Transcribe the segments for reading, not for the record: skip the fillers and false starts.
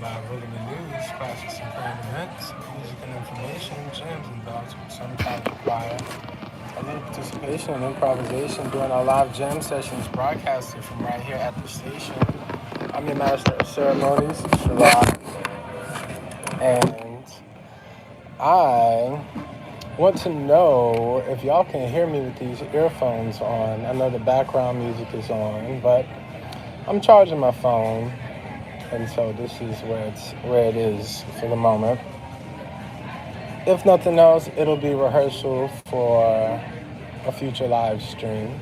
URLive Weekly News, classics and current events, music and information, gems and thoughts with sometimes require a little participation and improvisation during our live jam sessions broadcasted from right here at the station. I'm your master of ceremonies, Sharad, and I want to know if y'all can hear me with these earphones on. I know the background music is on, but I'm charging my phone, and so this is where it is for the moment. If nothing else, it'll be rehearsal for a future live stream,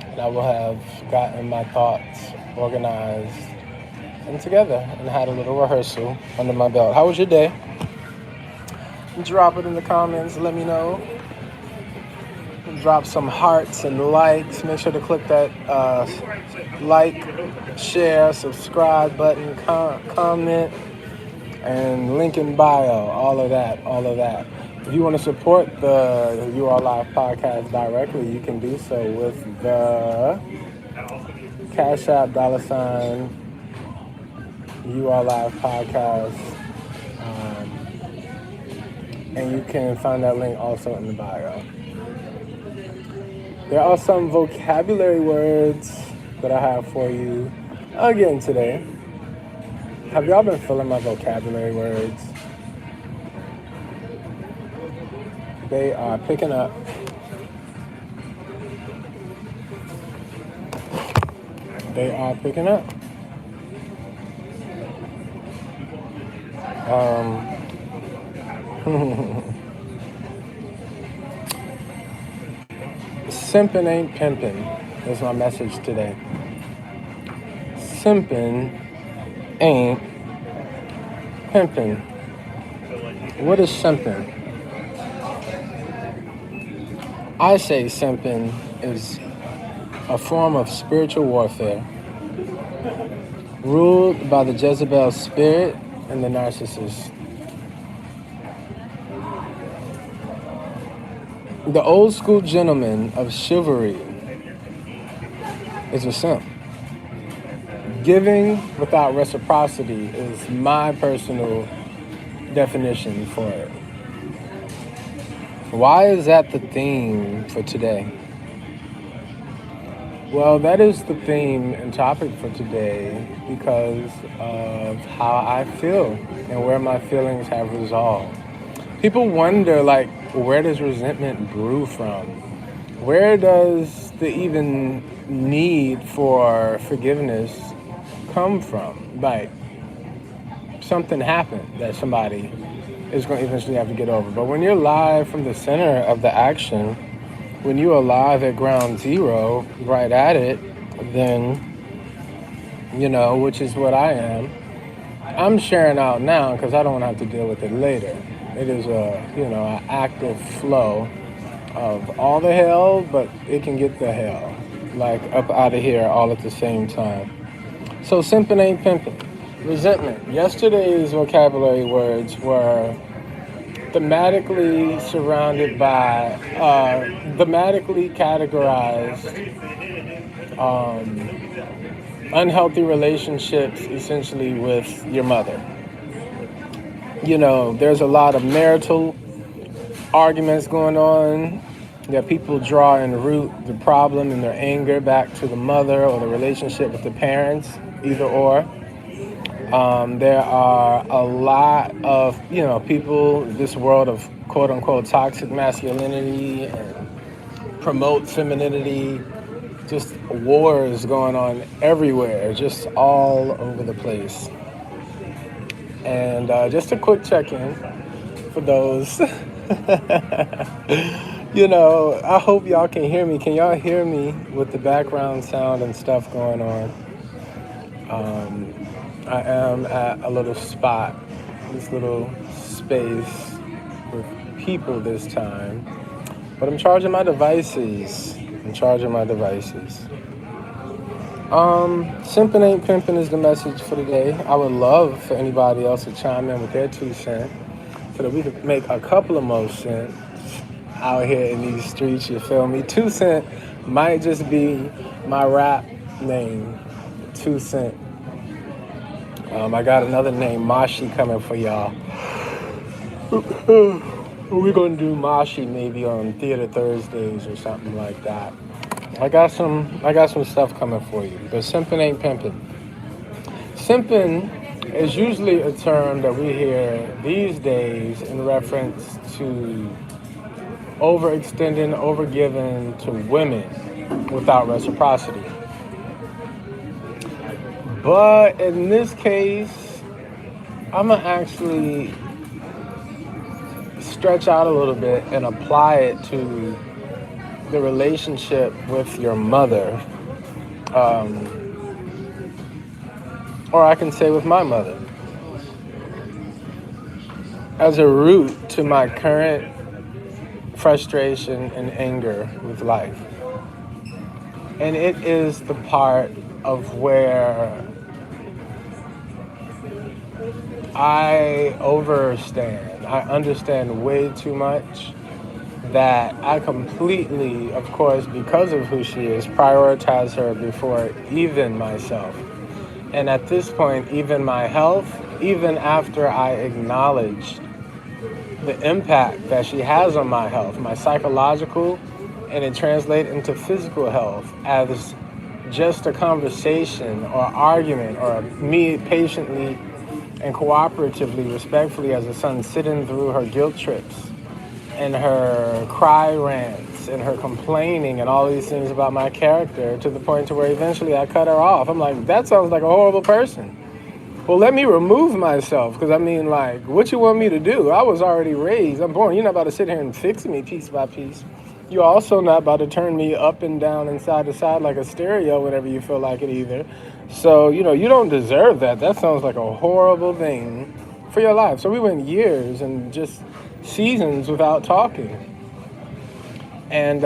and I will have gotten my thoughts organized and together and had a little rehearsal under my belt. How was your day? Drop it in the comments. Let me know. Drop some hearts and likes. Make sure to click that like, share, subscribe button, comment, and link in bio. All of that. If you want to support the URLive Podcast directly, you can do so with the Cash App $ URLive Podcast. And you can find that link also in the bio. There are some vocabulary words that I have for you again today. Have y'all been feeling my vocabulary words? They are picking up. They are picking up. Simpin' ain't pimpin' is my message today. Simpin' ain't pimpin'. What is simpin'? I say simpin' is a form of spiritual warfare ruled by the Jezebel spirit and the narcissist. The old school gentleman of chivalry is a simp. Giving without reciprocity is my personal definition for it. Why is that the theme for today? Well, that is the theme and topic for today because of how I feel and where my feelings have resolved. People wonder, where does resentment brew from? Where does the even need for forgiveness come from? Something happened that somebody is going to eventually have to get over. But when you're live from the center of the action, when you are live at ground zero, right at it, then, which is what I am, I'm sharing out now because I don't have to deal with it later. It is an active flow of all the hell, but it can get the hell, up out of here all at the same time. So simpin' ain't pimpin'. Resentment. Yesterday's vocabulary words were thematically surrounded by, thematically categorized unhealthy relationships essentially with your mother. There's a lot of marital arguments going on that people draw and root the problem and their anger back to the mother or the relationship with the parents, either or. There are a lot of, people, this world of quote unquote toxic masculinity and promote femininity, just wars going on everywhere, just all over the place. And just a quick check-in for those. I hope y'all can hear me. Can y'all hear me with the background sound and stuff going on? I am at a little spot, this little space with people this time. But I'm charging my devices. Simpin' ain't pimpin' is the message for today. I would love for anybody else to chime in with their 2 cents so that we could make a couple of more cents out here in these streets, you feel me? 2 cent might just be my rap name, 2 cent. I got another name, Mashi, coming for y'all. We're gonna do Mashi maybe on Theater Thursdays or something like that. I got some stuff coming for you. But simping ain't pimping. Simping is usually a term that we hear these days in reference to overextending, overgiving to women without reciprocity. But in this case, I'm gonna actually stretch out a little bit and apply it to the relationship with your mother, or I can say with my mother, as a root to my current frustration and anger with life. And it is the part of where I overstand. I understand way too much, that I completely, of course, because of who she is, prioritize her before even myself. And at this point, even my health, even after I acknowledged the impact that she has on my health, my psychological, and it translates into physical health as just a conversation or argument, or me patiently and cooperatively, respectfully as a son, sitting through her guilt trips and her cry rants and her complaining and all these things about my character, to the point to where eventually I cut her off. I'm like, that sounds like a horrible person. Well, let me remove myself, because I mean, like, what you want me to do? I was already raised. I'm born. You're not about to sit here and fix me piece by piece. You're also not about to turn me up and down and side to side like a stereo whenever you feel like it either. So, you don't deserve that. That sounds like a horrible thing for your life. So we went years and just seasons without talking. And,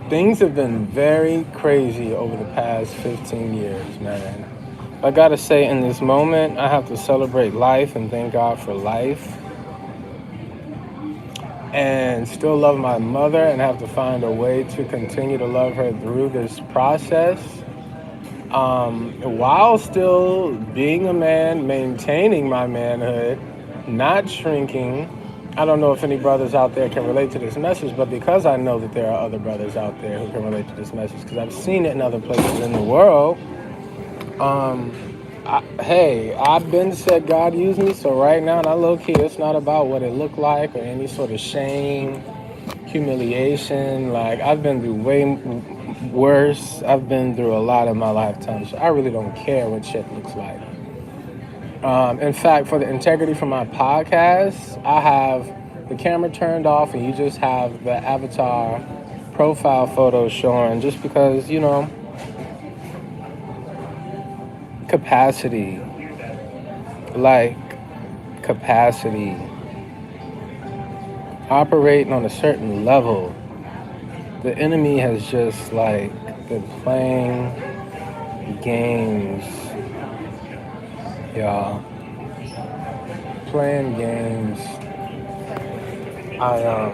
things have been very crazy over the past 15 years, man. I gotta say, in this moment, I have to celebrate life and thank God for life. And still love my mother and have to find a way to continue to love her through this process. While still being a man, maintaining my manhood, not shrinking. I don't know if any brothers out there can relate to this message, but because I know that there are other brothers out there who can relate to this message, because I've seen it in other places in the world, I've been said God used me, so right now, not low-key, it's not about what it looked like or any sort of shame, humiliation. Like, I've been through way worse. I've been through a lot in my lifetime, so I really don't care what shit looks like. In fact, for the integrity for my podcast, I have the camera turned off and you just have the avatar profile photo showing, just because, capacity. Operating on a certain level. The enemy has just, been playing games. Y'all, playing games. I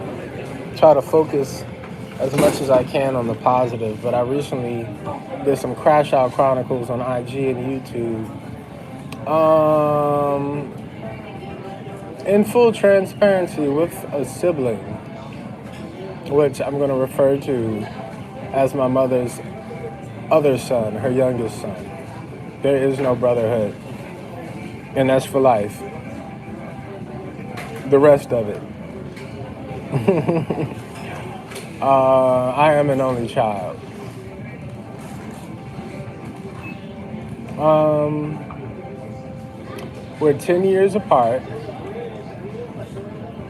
try to focus as much as I can on the positive, but I recently did some Crash Out Chronicles on IG and YouTube. In full transparency, with a sibling, which I'm going to refer to as my mother's other son, her youngest son. There is no brotherhood. And that's for life. The rest of it. I am an only child. We're 10 years apart.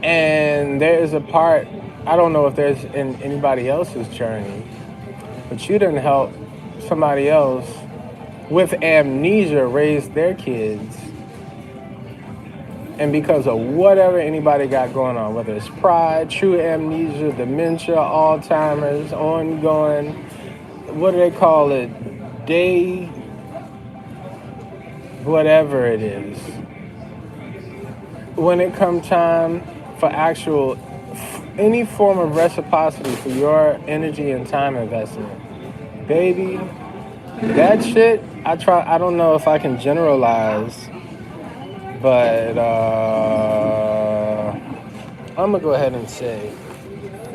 And there is a part, I don't know if there's in anybody else's journey, but you didn't help somebody else with amnesia raise their kids. And because of whatever anybody got going on, whether it's pride, true amnesia, dementia, Alzheimer's, ongoing, what do they call it? Whatever it is. When it comes time for any form of reciprocity for your energy and time investment, Baby, that shit, I don't know if I can generalize, but I'm gonna go ahead and say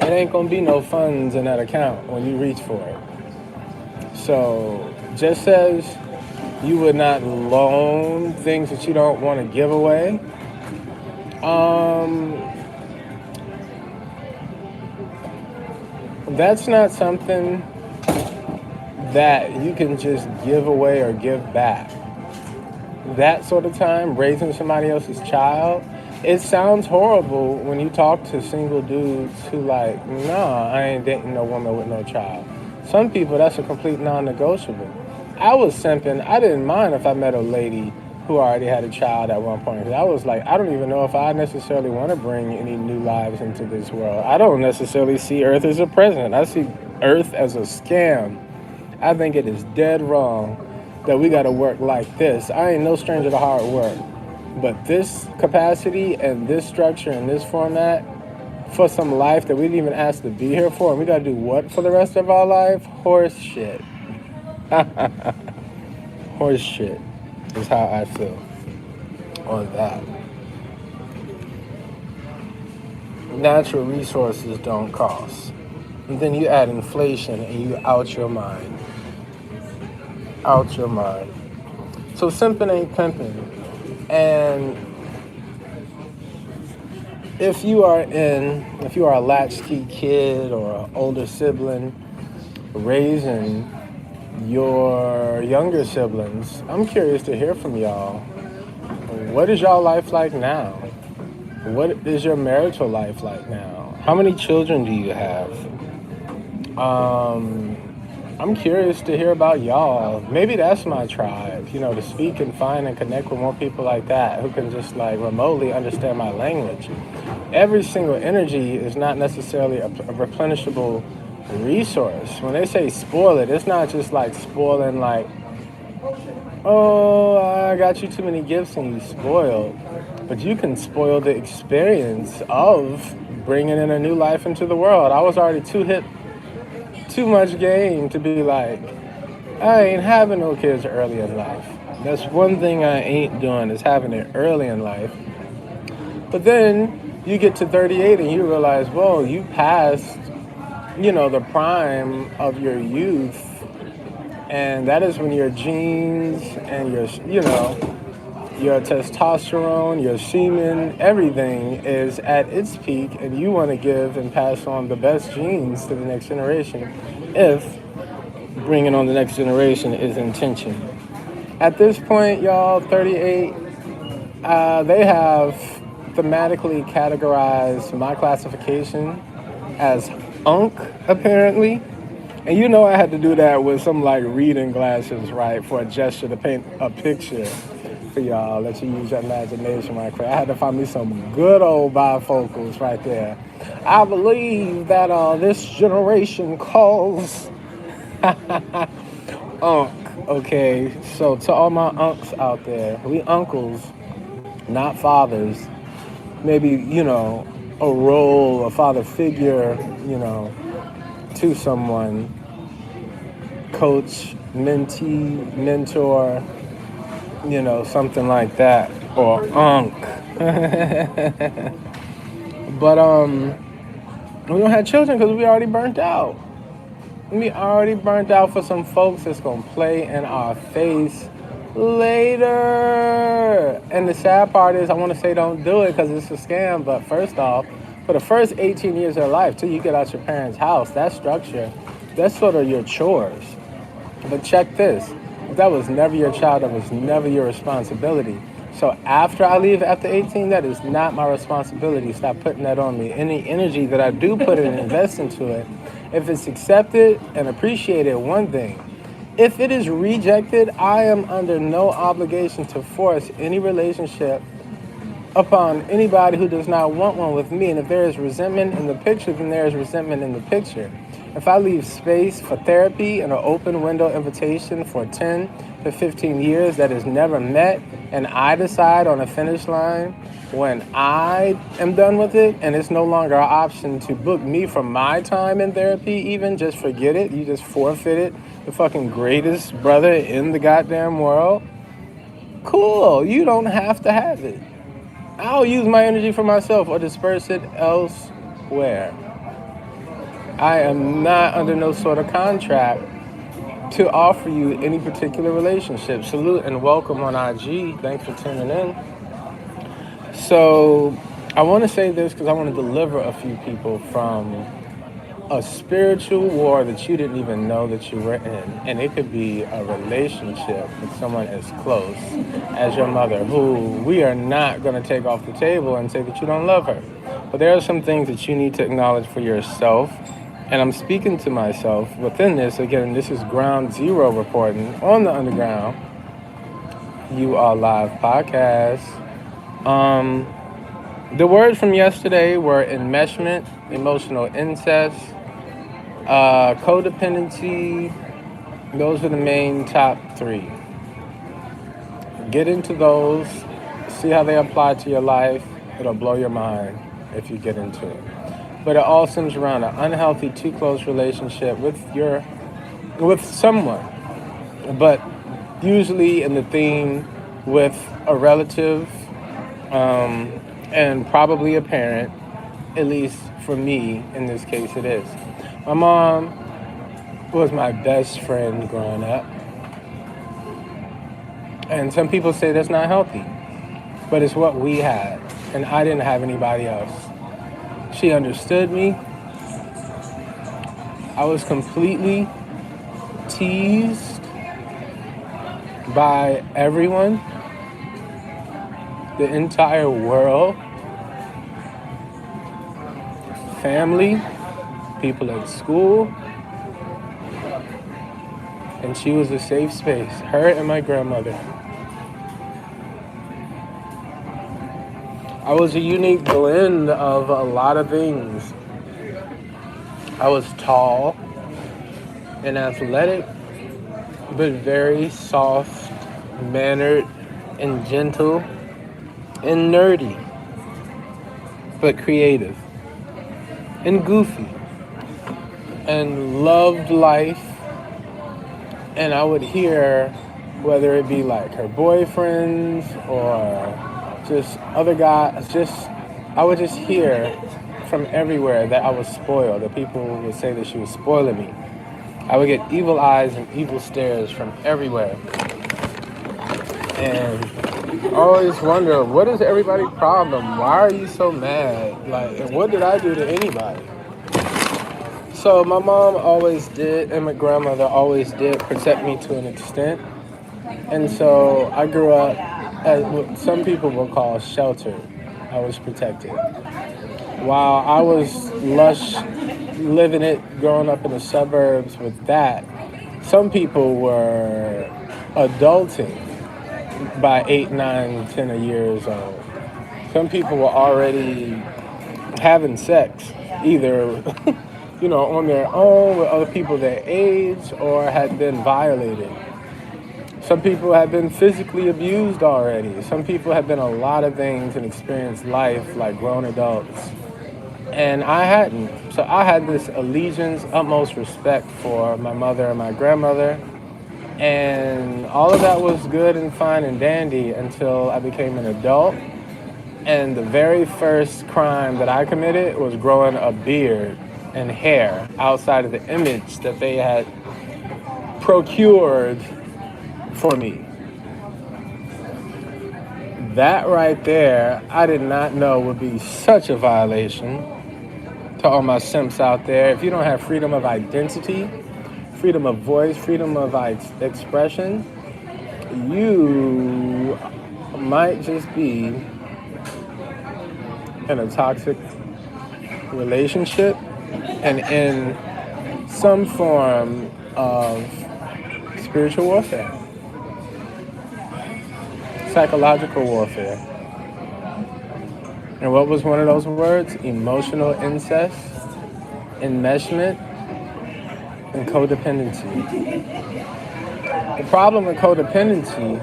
it ain't gonna be no funds in that account when you reach for it. So just as you would not loan things that you don't want to give away, that's not something that you can just give away or give back. That sort of time, raising somebody else's child, it sounds horrible when you talk to single dudes who like, nah, I ain't dating no woman with no child. Some people, that's a complete non-negotiable. I was simping. I didn't mind if I met a lady who already had a child at one point. 'Cause I was like, I don't even know if I necessarily want to bring any new lives into this world. I don't necessarily see Earth as a present. I see Earth as a scam. I think it is dead wrong that we got to work like this. I ain't no stranger to hard work. But this capacity and this structure and this format for some life that we didn't even ask to be here for, and we got to do what for the rest of our life? Horse shit. Horse shit is how I feel on that. Natural resources don't cost. And then you add inflation and you out your mind. Out your mind. So simping ain't pimping. And if you are a latchkey kid or an older sibling raising your younger siblings, I'm curious to hear from y'all. What is y'all life like now? What is your marital life like now? How many children do you have? I'm curious to hear about y'all. Maybe that's my tribe, to speak and find and connect with more people like that who can just like remotely understand my language. Every single energy is not necessarily a replenishable resource. When they say spoil it, it's not just like spoiling like, oh, I got you too many gifts and you spoiled. But you can spoil the experience of bringing in a new life into the world. I was already too much game to be like, I ain't having no kids early in life. That's one thing I ain't doing, is having it early in life. But then you get to 38 and you realize, whoa, you passed, the prime of your youth. And that is when your genes and your testosterone, your semen, everything is at its peak, and you want to give and pass on the best genes to the next generation if bringing on the next generation is intention. At this point, y'all, 38, they have thematically categorized my classification as unk, apparently. And I had to do that with some like reading glasses, right, for a gesture to paint a picture for y'all. Let you use your imagination right quick. I had to find me some good old bifocals right there. I believe that this generation calls unk. Okay, so to all my unks out there, we uncles, not fathers. Maybe, a role, a father figure, to someone. Coach, mentee, mentor, something like that, or unk. But we don't have children because we already burnt out. We already burnt out for some folks that's gonna play in our face later. And the sad part is, I want to say don't do it because it's a scam. But first off, for the first 18 years of your life, till you get out your parents' house, that structure, that's sort of your chores. But check this. If that was never your child, that was never your responsibility. So after I leave after 18, that is not my responsibility. Stop putting that on me. Any energy that I do put in and invest into it, if it's accepted and appreciated, one thing. If it is rejected, I am under no obligation to force any relationship upon anybody who does not want one with me. And if there is resentment in the picture, then there is resentment in the picture. If I leave space for therapy and an open window invitation for 10 to 15 years that is never met, and I decide on a finish line when I am done with it, and it's no longer an option to book me for my time in therapy even, just forget it. You just forfeit it. the fucking greatest brother in the goddamn world, cool. You don't have to have it. I'll use my energy for myself or disperse it elsewhere. I am not under no sort of contract to offer you any particular relationship. Salute and welcome on IG. Thanks for tuning in. So I want to say this because I want to deliver a few people from a spiritual war that you didn't even know that you were in. And it could be a relationship with someone as close as your mother, who we are not going to take off the table and say that you don't love her. But there are some things that you need to acknowledge for yourself. And I'm speaking to myself within this. Again, this is Ground Zero reporting on the Underground URLive Podcast. The words from yesterday were enmeshment, emotional incest, codependency. Those are the main top three. Get into those, see how they apply to your life. It'll blow your mind if you get into it. But it all centers around an unhealthy, too close relationship with someone. But usually in the theme with a relative, and probably a parent, at least for me, in this case it is. My mom was my best friend growing up. And some people say that's not healthy, but it's what we had, and I didn't have anybody else. She understood me. I was completely teased by everyone, the entire world, family, people at school, and she was a safe space, her and my grandmother. I was a unique blend of a lot of things. I was tall and athletic, but very soft-mannered and gentle and nerdy, but creative and goofy and loved life. And I would hear, whether it be like her boyfriends or just other guys, I would just hear from everywhere that I was spoiled, that people would say that she was spoiling me. I would get evil eyes and evil stares from everywhere. And I always wonder, what is everybody's problem? Why are you so mad? Like, and what did I do to anybody? So my mom always did, and my grandmother always did protect me to an extent. And so I grew up as what some people will call sheltered. I was protected. While I was lush, living it, growing up in the suburbs with that, some people were adulting by 8, 9, 10 years old. Some people were already having sex, either on their own with other people their age, or had been violated. Some people have been physically abused already. Some people have been a lot of things and experienced life like grown adults. And I hadn't. So I had this allegiance, utmost respect for my mother and my grandmother. And all of that was good and fine and dandy until I became an adult. And the very first crime that I committed was growing a beard and hair outside of the image that they had procured for me. That right there, I did not know would be such a violation. To all my simps out there, if you don't have freedom of identity, freedom of voice, freedom of expression, you might just be in a toxic relationship and in some form of spiritual warfare, psychological warfare. And what was one of those words? Emotional incest, enmeshment, and codependency. The problem with codependency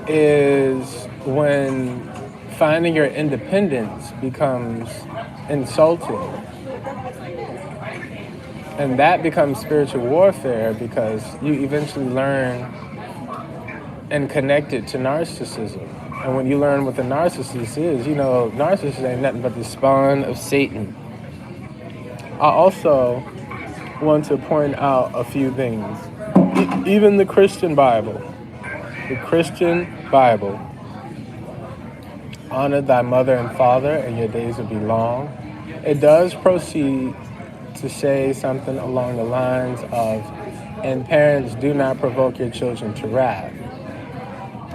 is when finding your independence becomes insulting. And that becomes spiritual warfare because you eventually learn and connect it to narcissism. And when you learn what the narcissist is, narcissist ain't nothing but the spawn of Satan. I also want to point out a few things. Even the Christian Bible, honor thy mother and father, and your days will be long. It does proceed to say something along the lines of, and parents, do not provoke your children to wrath.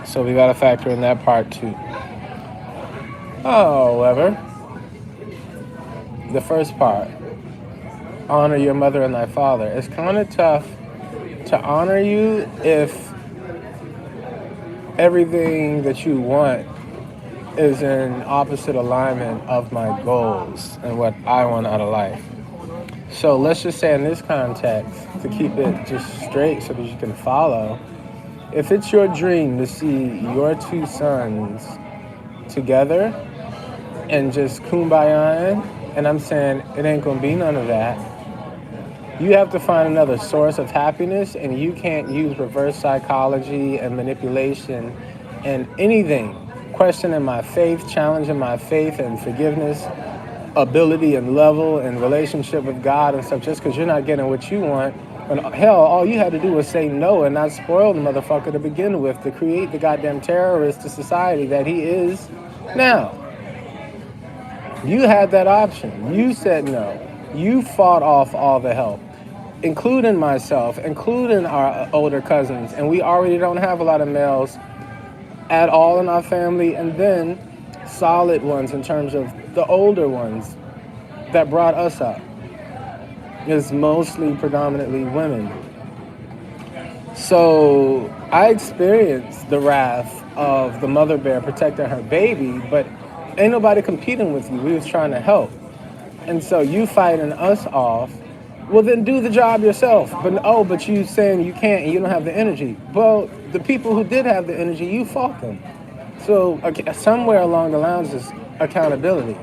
So we got to factor in that part too. However, the first part, honor your mother and thy father, it's kind of tough to honor you if everything that you want is in opposite alignment of my goals and what I want out of life. So let's just say in this context, to keep it just straight so that you can follow, if it's your dream to see your two sons together and just kumbaya, and I'm saying it ain't gonna be none of that, you have to find another source of happiness, and you can't use reverse psychology and manipulation and anything, questioning my faith, challenging my faith and forgiveness, ability and level and relationship with God and stuff, just because you're not getting what you want. And hell, all you had to do was say no and not spoil the motherfucker to begin with, to create the goddamn terrorist to society that he is now. You had that option. You said no. You fought off all the help, including myself, including our older cousins. And we already don't have a lot of males at all in our family. And then solid ones in terms of the older ones that brought us up is mostly predominantly women. So I experienced the wrath of the mother bear protecting her baby, but ain't nobody competing with you. We was trying to help. And so you fighting us off, well then do the job yourself. But you saying you can't and you don't have the energy. Well, the people who did have the energy, you fought them. So somewhere along the lines is accountability.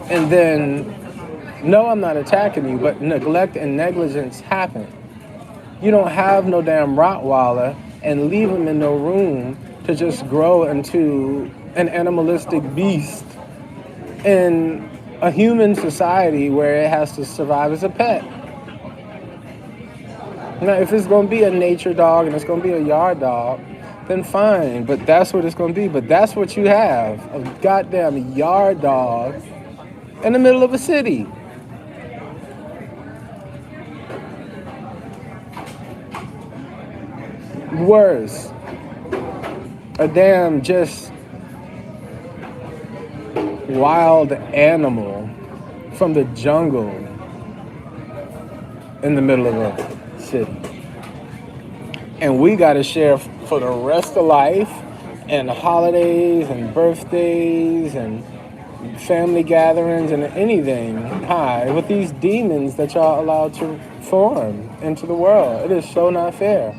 And then, no, I'm not attacking you, but neglect and negligence happen. You don't have no damn Rottweiler and leave him in no room to just grow into an animalistic beast in a human society where it has to survive as a pet. Now, if it's going to be a nature dog and it's going to be a yard dog, then fine, but that's what it's going to be. But that's what you have, a goddamn yard dog in the middle of a city. Worse, a damn just wild animal from the jungle in the middle of a city. And we got to share for the rest of life, and holidays and birthdays and family gatherings and anything with these demons that y'all allowed to form into the world. It is so not fair.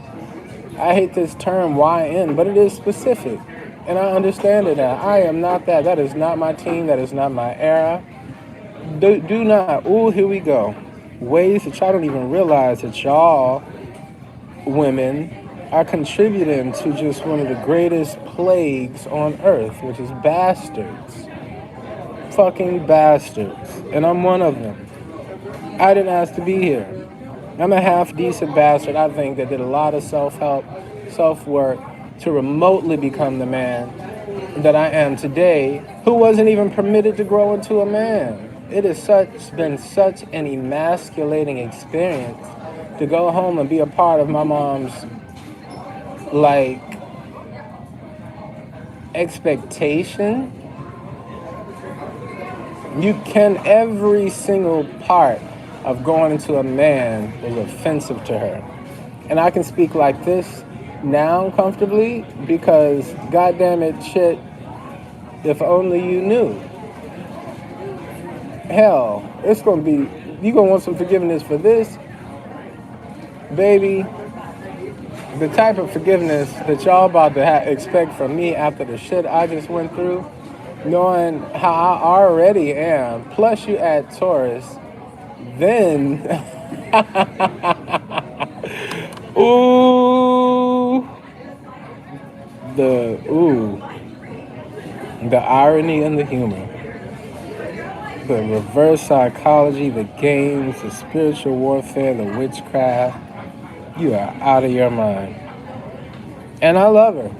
I hate this term YN, but it is specific. And I understand it now. I am not that. That is not my team. That is not my era. Do not. Ooh, here we go. Ways that y'all don't even realize that y'all women are contributing to just one of the greatest plagues on earth, which is bastards. Fucking bastards. And I'm one of them. I didn't ask to be here. I'm a half-decent bastard, I think, that did a lot of self-help, self-work to remotely become the man that I am today, who wasn't even permitted to grow into a man. It has been such an emasculating experience to go home and be a part of my mom's, expectation. Every single part of growing into a man was offensive to her. And I can speak like this now comfortably because, goddamn it, shit, if only you knew. Hell, it's gonna be, you gonna want some forgiveness for this, baby. The type of forgiveness that y'all about to expect from me after the shit I just went through, knowing how I already am, plus you add Taurus, then ooh, ooh, the irony and the humor, the reverse psychology, the games, the spiritual warfare, the witchcraft. You are out of your mind. And I love her.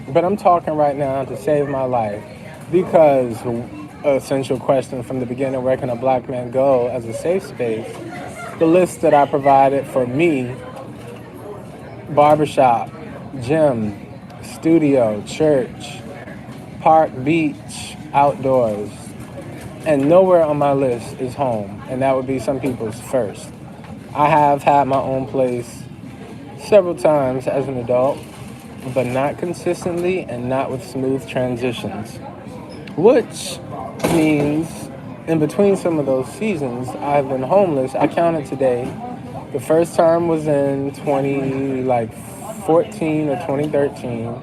But I'm talking right now to save my life because essential question from the beginning, where can a black man go as a safe space? The list that I provided for me: barbershop, gym, studio, church, park, beach, outdoors. And nowhere on my list is home. And that would be some people's first. I have had my own place several times as an adult, but not consistently and not with smooth transitions. Which means in between some of those seasons, I've been homeless. I counted today. The first time was in 2014 or 2013,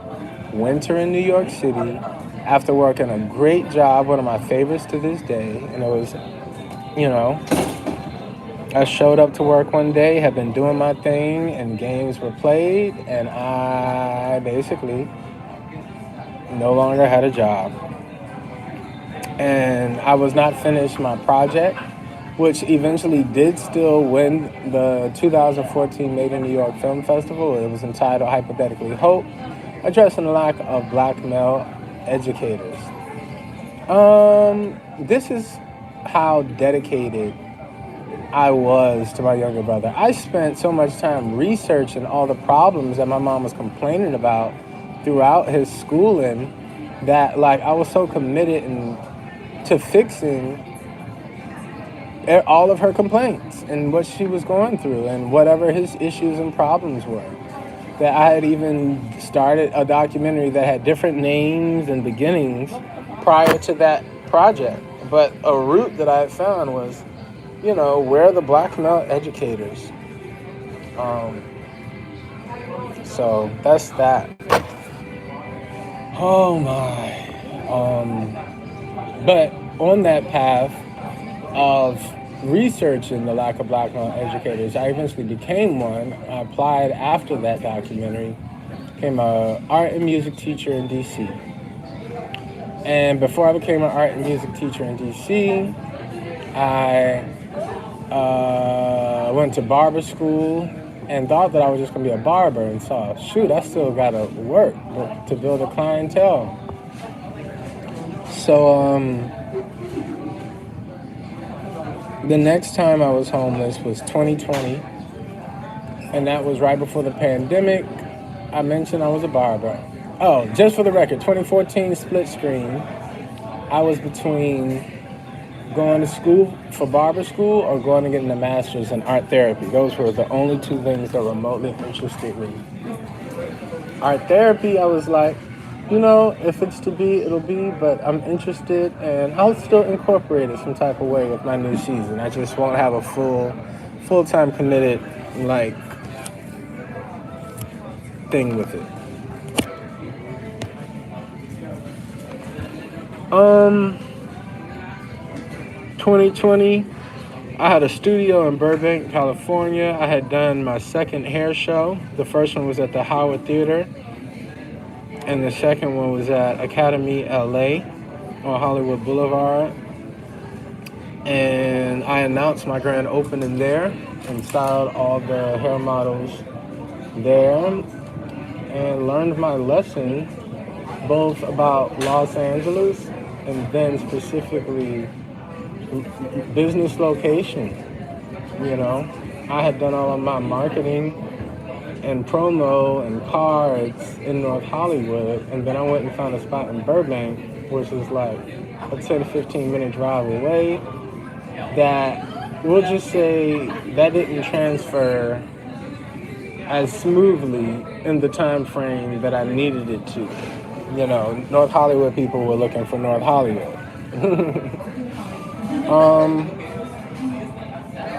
winter in New York City, after working a great job, one of my favorites to this day. And it was, I showed up to work one day, had been doing my thing, and games were played, and I basically no longer had a job. And I was not finished my project, which eventually did still win the 2014 Made in New York Film Festival. It was entitled Hypothetically Hope, addressing the lack of black male educators. This is how dedicated I was to my younger brother. I spent so much time researching all the problems that my mom was complaining about throughout his schooling that, I was so committed to fixing all of her complaints and what she was going through and whatever his issues and problems were, that I had even started a documentary that had different names and beginnings prior to that project. But a root that I had found was, where are the black male educators? So that's that. Oh my. But on that path of researching the lack of black male educators, I eventually became one. I applied after that documentary, became an art and music teacher in DC. And before I became an art and music teacher in DC, I went to barber school and thought that I was just going to be a barber, and saw, shoot, I still got to work to build a clientele. So the next time I was homeless was 2020, and that was right before the pandemic. I mentioned I was a barber. Oh, just for the record, 2014 split screen. I was between going to school for barber school or going to get a master's in art therapy. Those were the only two things that remotely interested me. Art therapy, I was like, if it's to be, it'll be, but I'm interested, and I'll still incorporate it some type of way with my new season. I just won't have a full-time committed, thing with it. 2020, I had a studio in Burbank, California. I had done my second hair show. The first one was at the Howard Theater, and the second one was at Academy LA on Hollywood Boulevard. And I announced my grand opening there and styled all the hair models there, and learned my lesson both about Los Angeles and then specifically business location. I had done all of my marketing and promo and cards in North Hollywood, and then I went and found a spot in Burbank, which is like a 10-15 minute drive away, that we'll just say that didn't transfer as smoothly in the time frame that I needed it to. North Hollywood people were looking for North Hollywood.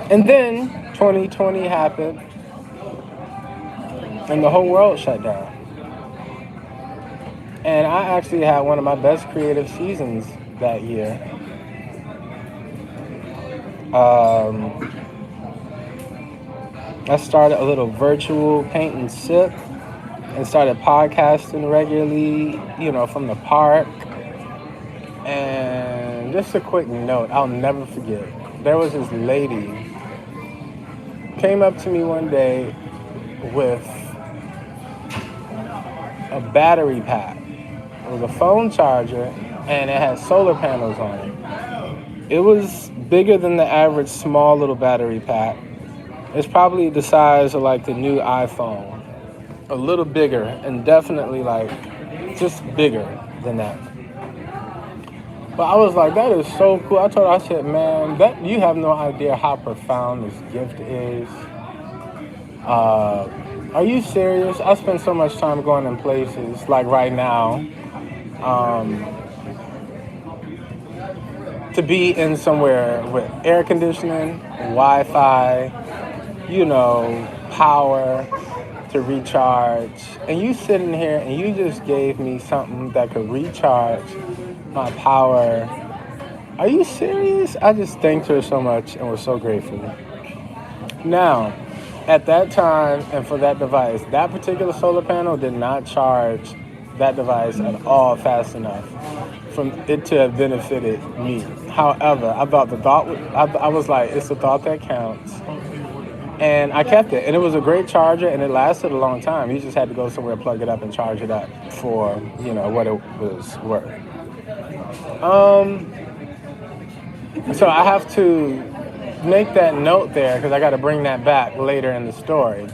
And then 2020 happened, and the whole world shut down. And I actually had one of my best creative seasons that year. Um, I started a little virtual paint and sip and started podcasting regularly, from the park. And just a quick note, I'll never forget. There was this lady came up to me one day with a battery pack. It was a phone charger and it had solar panels on it. It was bigger than the average small little battery pack. It's probably the size of like the new iPhone. A little bigger and definitely like just bigger than that. But I was like, that is so cool. I told her, I said, man, that you have no idea how profound this gift is. Are you serious? I spend so much time going in places like right now. To be in somewhere with air conditioning, Wi-Fi, power to recharge. And you sitting here and you just gave me something that could recharge my power. Are you serious? I just thanked her so much and was so grateful. Now, at that time and for that device, that particular solar panel did not charge that device at all fast enough for it to have benefited me. However, I thought I was like, it's the thought that counts. And I kept it. And it was a great charger and it lasted a long time. You just had to go somewhere, plug it up, and charge it up for, what it was worth. So I have to make that note there because I got to bring that back later in the story.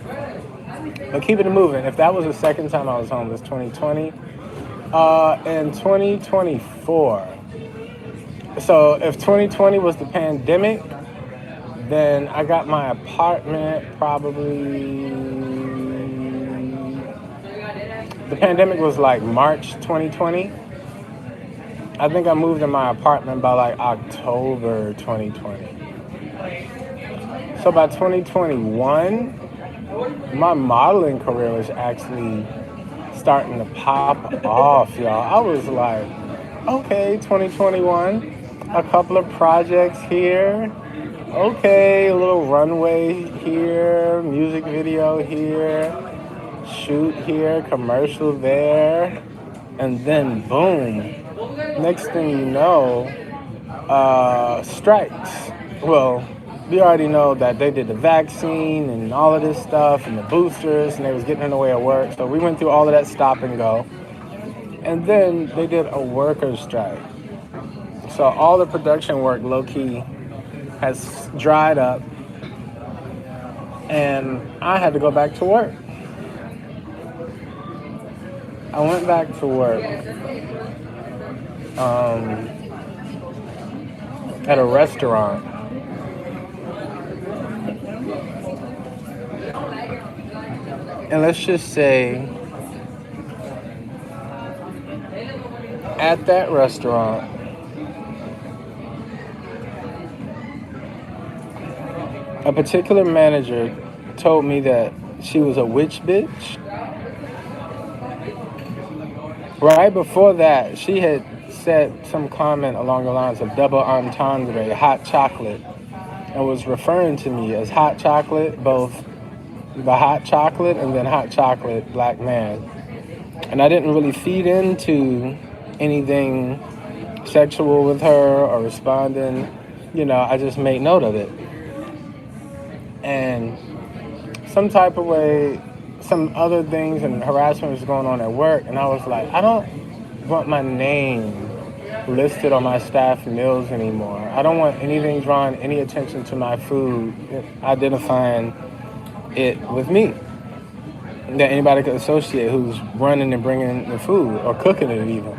But keep it moving. If that was the second time I was homeless, 2020, in 2024. So if 2020 was the pandemic, then I got my apartment probably. The pandemic was like March 2020. I think I moved in my apartment by like October 2020. So by 2021, my modeling career was actually starting to pop off, y'all. I was like, okay, 2021, a couple of projects here. Okay, a little runway here, music video here, shoot here, commercial there, and then boom. Next thing you know, strikes. Well, we already know that they did the vaccine and all of this stuff and the boosters, and they was getting in the way of work. So we went through all of that stop and go. And then they did a workers' strike. So all the production work, low-key, has dried up. And I had to go back to work. I went back to work at a restaurant. And let's just say, at that restaurant, a particular manager told me that she was a witch bitch. Right before that, she had said some comment along the lines of double entendre, hot chocolate, and was referring to me as hot chocolate, both the hot chocolate and then hot chocolate black man. And I didn't really feed into anything sexual with her or responding. I just made note of it. And some type of way, some other things and harassment was going on at work. And I was like, I don't want my name listed on my staff meals anymore. I don't want anything drawing any attention to my food, identifying it with me, that anybody could associate who's running and bringing the food or cooking it even.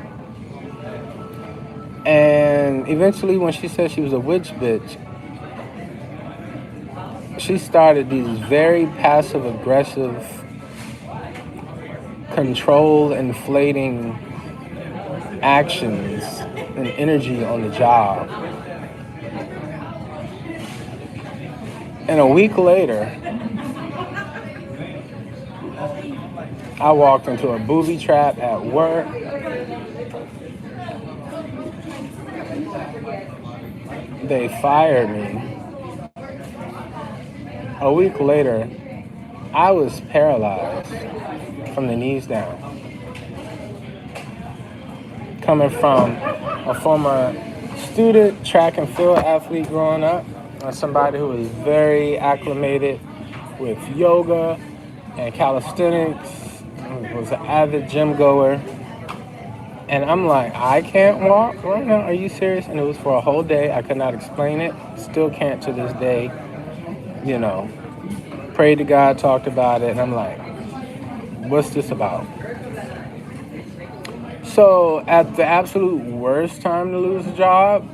And eventually when she said she was a witch bitch, she started these very passive aggressive, control inflating actions and energy on the job. And a week later, I walked into a booby trap at work. they fired me, a week later, I was paralyzed from the knees down. Coming from a former student track and field athlete growing up, somebody who was very acclimated with yoga and calisthenics, was an avid gym goer. And I'm like, I can't walk right now. Are you serious? And it was for a whole day. I could not explain it. Still can't to this day. You know, prayed to God, talked about it, and I'm like, what's this about? So at the absolute worst time to lose a job,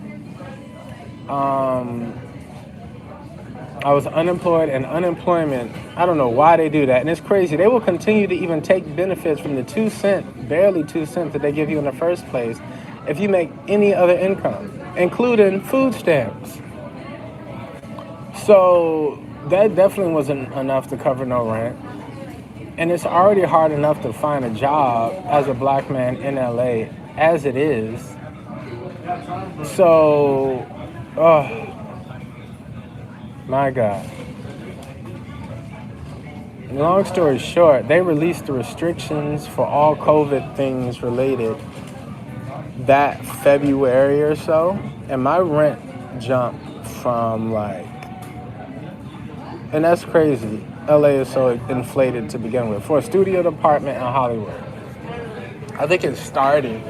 I was unemployed, and unemployment, I don't know why they do that. And it's crazy. They will continue to even take benefits from the 2 cent, barely 2 cents that they give you in the first place if you make any other income, including food stamps. So that definitely wasn't enough to cover no rent. And it's already hard enough to find a job as a black man in LA as it is. So, oh, my God. Long story short, they released the restrictions for all COVID things related that February or so. And my rent jumped from like, and that's crazy. LA is so inflated to begin with. For a studio apartment in Hollywood, I think it started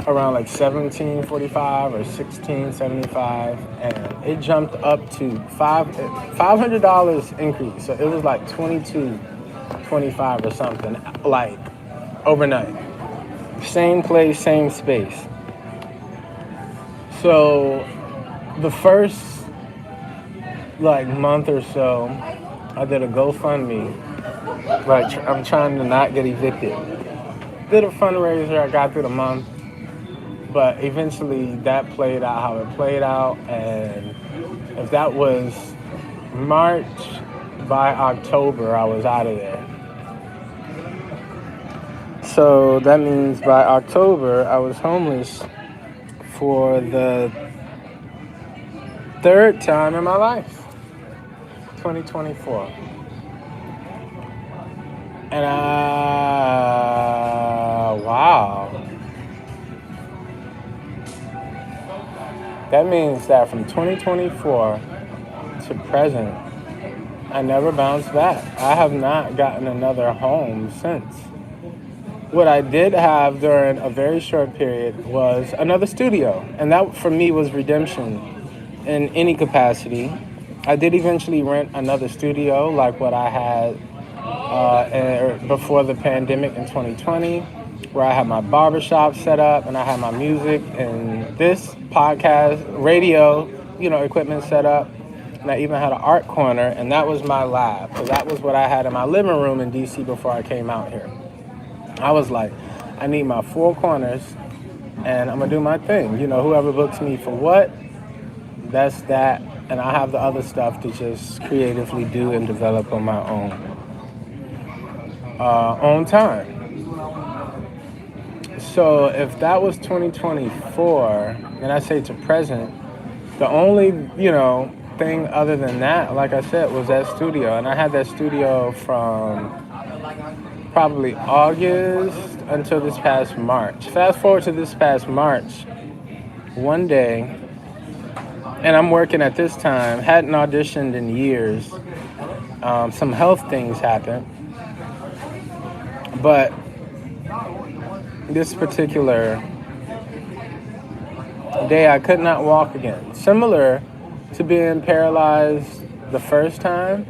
around like $17.45 or $16.75, and it jumped up to $500 increase. So it was like $22.25 or something, like overnight. Same place, same space. So the first like month or so, I did a GoFundMe. Like I'm trying to not get evicted. Did a fundraiser. I got through the month. But eventually that played out how it played out. And if that was March, by October, I was out of there. So that means by October, I was homeless for the third time in my life, 2024. And wow. That means that from 2024 to present, I never bounced back. I have not gotten another home since. What I did have during a very short period was another studio. And that, for me, was redemption in any capacity. I did eventually rent another studio like what I had before the pandemic in 2020, where I had my barbershop set up and I had my music and this podcast, radio, equipment set up. And I even had an art corner, and that was my lab. So that was what I had in my living room in DC before I came out here. I was like, I need my four corners, and I'm going to do my thing. Whoever books me for what, that's that. And I have the other stuff to just creatively do and develop on my own time. So if that was 2024, and I say to present, the only, thing other than that, like I said, was that studio. And I had that studio from probably August until this past March. Fast forward to this past March, one day, and I'm working at this time, hadn't auditioned in years. Some health things happened. But this particular day, I could not walk again. Similar to being paralyzed the first time,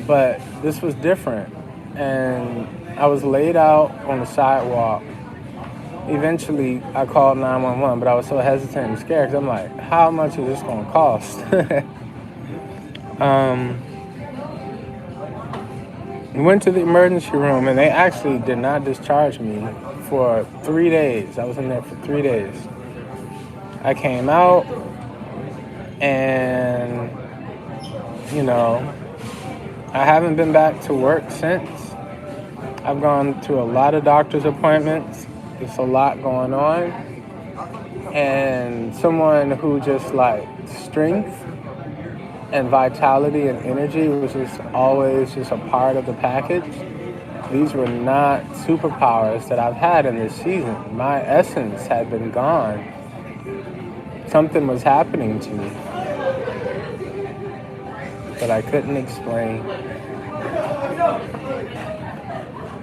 but this was different. And I was laid out on the sidewalk. Eventually, I called 911, but I was so hesitant and scared because I'm like, how much is this going to cost? Went to the emergency room, and they actually did not discharge me for 3 days. I was in there for 3 days. I came out, and, I haven't been back to work since. I've gone to a lot of doctor's appointments. There's a lot going on. And someone who just strength and vitality and energy was just always just a part of the package. These were not superpowers that I've had in this season. My essence had been gone. Something was happening to me that I couldn't explain.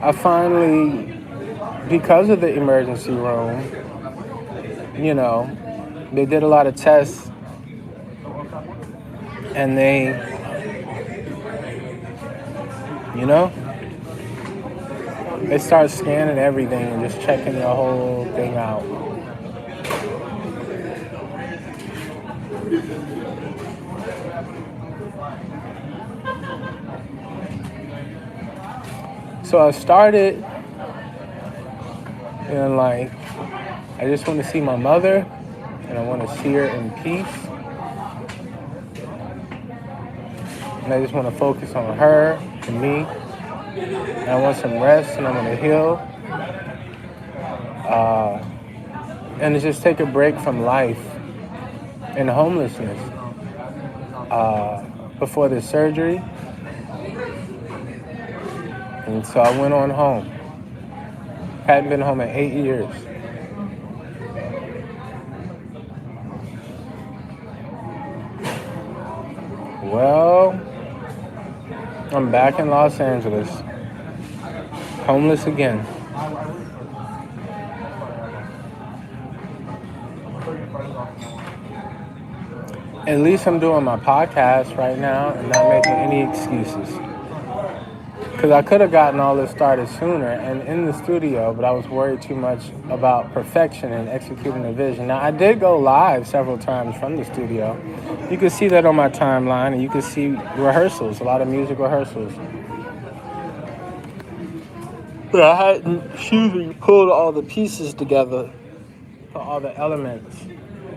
I finally, because of the emergency room, they did a lot of tests and they start scanning everything and just checking the whole thing out. So I started and I just want to see my mother and I want to see her in peace. And I just want to focus on her and me. And I want some rest and I want to heal. And to just take a break from life and homelessness before the surgery. And so I went on home. Hadn't been home in 8 years. Well, I'm back in Los Angeles. Homeless again. At least I'm doing my podcast right now and not making any excuses. Because I could have gotten all this started sooner and in the studio, but I was worried too much about perfection and executing the vision. Now, I did go live several times from the studio. You can see that on my timeline, and you can see rehearsals, a lot of music rehearsals. But I hadn't pulled all the pieces together for all the elements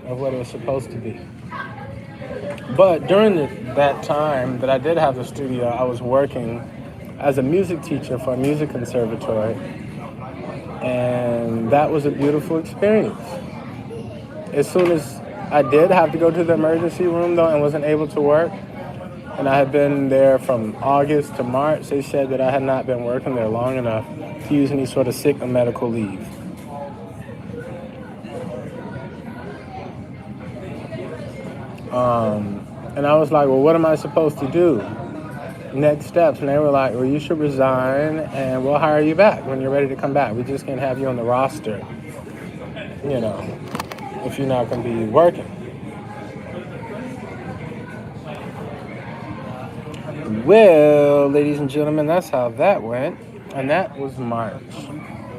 of what it was supposed to be. But during that time that I did have the studio, I was working as a music teacher for a music conservatory, and that was a beautiful experience. As soon as I did have to go to the emergency room though and wasn't able to work, and I had been there from August to March, they said that I had not been working there long enough to use any sort of sick or medical leave. And I was like, well, what am I supposed to do? Next steps. And they were like, well, you should resign and we'll hire you back when you're ready to come back. We just can't have you on the roster, if you're not going to be working. Well, ladies and gentlemen, that's how that went. And that was March.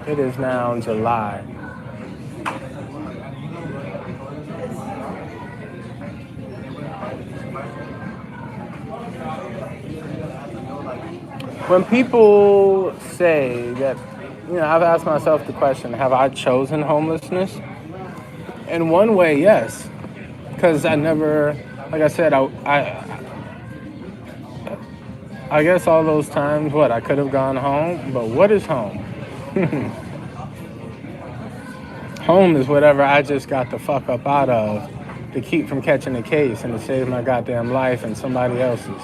It is now July. When people say that, I've asked myself the question, have I chosen homelessness? In one way, yes. Because I never, like I said, I guess all those times, I could have gone home, but what is home? Home is whatever I just got the fuck up out of to keep from catching a case and to save my goddamn life and somebody else's.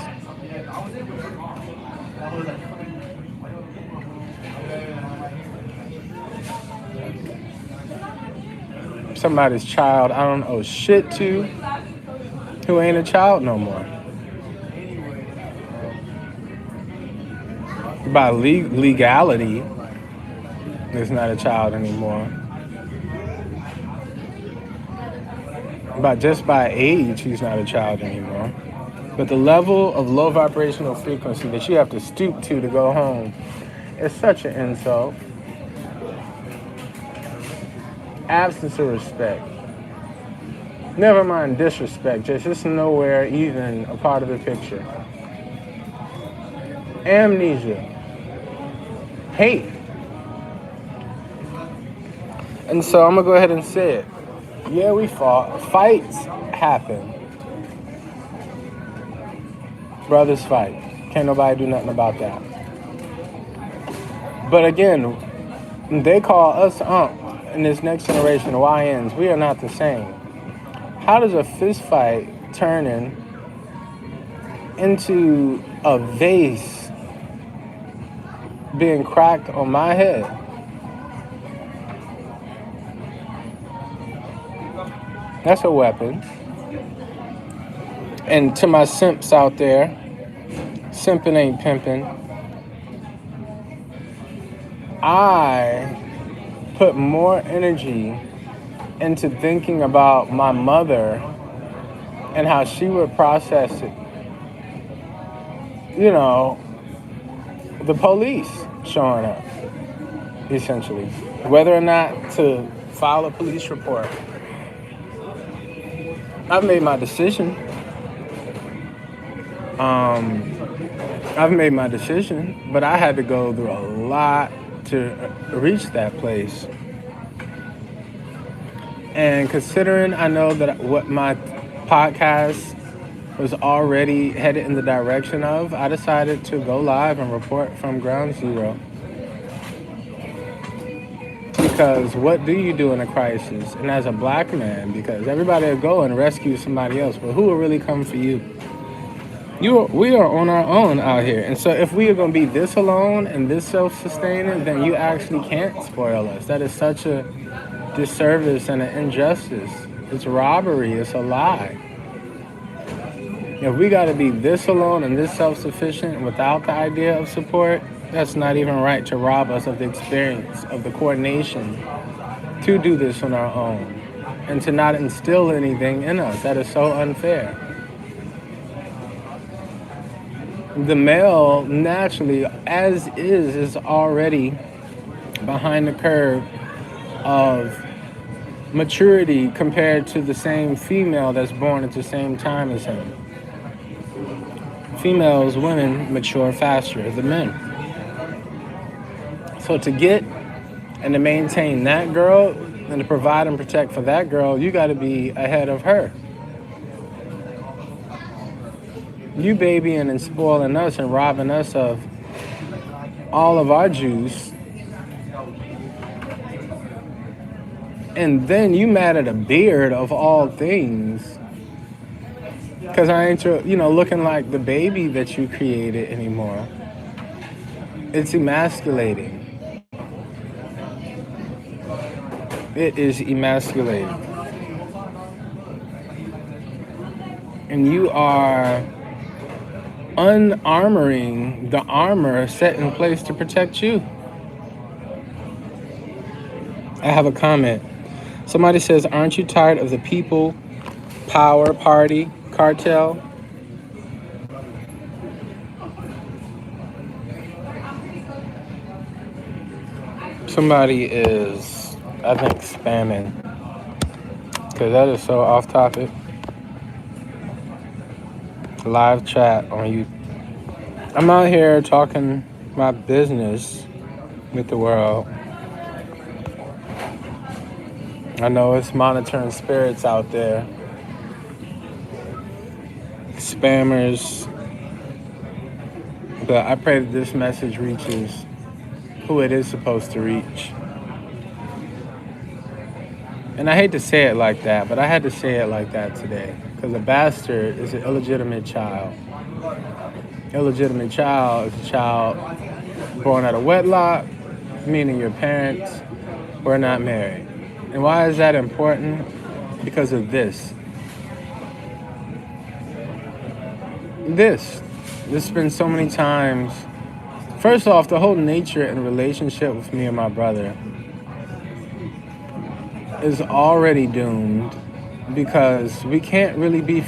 Somebody's child I don't owe shit to, who ain't a child no more. By legality, is not a child anymore. Just by age, he's not a child anymore. But the level of low vibrational frequency that you have to stoop to go home is such an insult. Absence of respect. Never mind disrespect, just nowhere even a part of the picture. Amnesia. Hate. And so I'm going to go ahead and say it. Yeah, we fought. Fights happen. Brothers fight. Can't nobody do nothing about that. But again, they call us in this next generation of YNs. We are not the same. How does a fist fight turning into a vase being cracked on my head. That's a weapon. And to my simps out there, simping ain't pimping. I put more energy into thinking about my mother and how she would process it. You know, the police showing up, essentially. Whether or not to file a police report. I've made my decision. But I had to go through a lot to reach that place. And considering I know that what my podcast was already headed in the direction of, I decided to go live and report from ground zero. Because what do you do in a crisis? And as a black man, because everybody will go and rescue somebody else, but who will really come for you? We are on our own out here. And so if we are going to be this alone and this self-sustaining, then you actually can't spoil us. That is such a disservice and an injustice. It's robbery. It's a lie. If we got to be this alone and this self-sufficient without the idea of support, that's not even right to rob us of the experience, of the coordination to do this on our own and to not instill anything in us. That is so unfair. The male, naturally, as is already behind the curve of maturity compared to the same female that's born at the same time as him. Females, women, mature faster than men. So to get and to maintain that girl and to provide and protect for that girl, you got to be ahead of her. You babying and spoiling us and robbing us of all of our juice. And then you mad at a beard of all things. Because I ain't, looking like the baby that you created anymore. It's emasculating. It is emasculating. And you are unarmoring the armor set in place to protect you. I have a comment. Somebody says, aren't you tired of the people power party cartel? Somebody is, I think, spamming. Because that is so off topic. Live chat on you. I'm out here talking my business with the world. I know it's monitoring spirits out there. Spammers. But I pray that this message reaches who it is supposed to reach. And I hate to say it like that, but I had to say it like that today. Because a bastard is an illegitimate child. Illegitimate child is a child born out of wedlock, meaning your parents were not married. And why is that important? Because of this. There's been so many times. First off, the whole nature and relationship with me and my brother is already doomed because we can't really be